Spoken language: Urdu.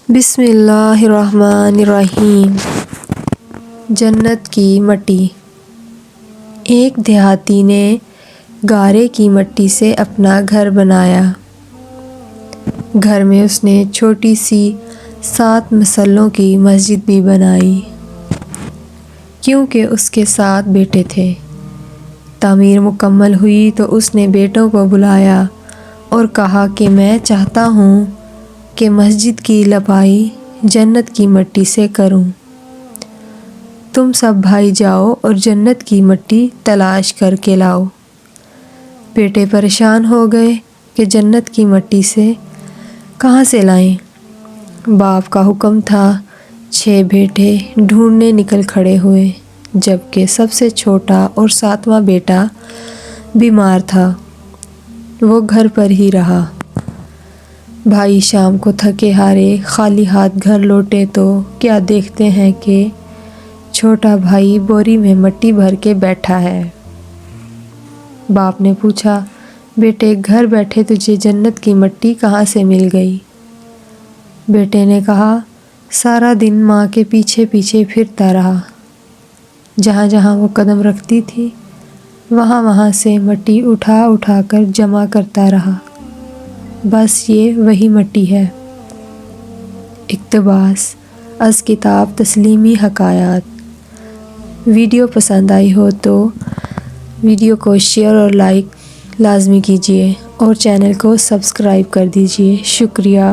بسم اللہ الرحمن الرحیم۔ جنت کی مٹی۔ ایک دیہاتی نے گارے کی مٹی سے اپنا گھر بنایا۔ گھر میں اس نے چھوٹی سی 7 مسلوں کی مسجد بھی بنائی، کیونکہ اس کے 7 بیٹے تھے۔ تعمیر مکمل ہوئی تو اس نے بیٹوں کو بلایا اور کہا کہ میں چاہتا ہوں کہ مسجد کی لپائی جنت کی مٹی سے کروں۔ تم سب بھائی جاؤ اور جنت کی مٹی تلاش کر کے لاؤ۔ بیٹے پریشان ہو گئے کہ جنت کی مٹی سے کہاں سے لائیں۔ باپ کا حکم تھا۔ 6 بیٹے ڈھونڈنے نکل کھڑے ہوئے، جبکہ سب سے چھوٹا اور 7واں بیٹا بیمار تھا۔ وہ گھر پر ہی رہا۔ بھائی شام کو تھکے ہارے خالی ہاتھ گھر لوٹے تو کیا دیکھتے ہیں کہ چھوٹا بھائی بوری میں مٹی بھر کے بیٹھا ہے۔ باپ نے پوچھا، بیٹے گھر بیٹھے تجھے جنت کی مٹی کہاں سے مل گئی؟ بیٹے نے کہا، سارا دن ماں کے پیچھے پیچھے پھرتا رہا۔ جہاں جہاں وہ قدم رکھتی تھی وہاں وہاں سے مٹی اٹھا اٹھا کر جمع کرتا رہا۔ بس یہ وہی مٹی ہے۔ اقتباس از کتاب تسلیمی حکایات۔ ویڈیو پسند آئی ہو تو ویڈیو کو شیئر اور لائک لازمی کیجیے اور چینل کو سبسکرائب کر دیجیے۔ شکریہ۔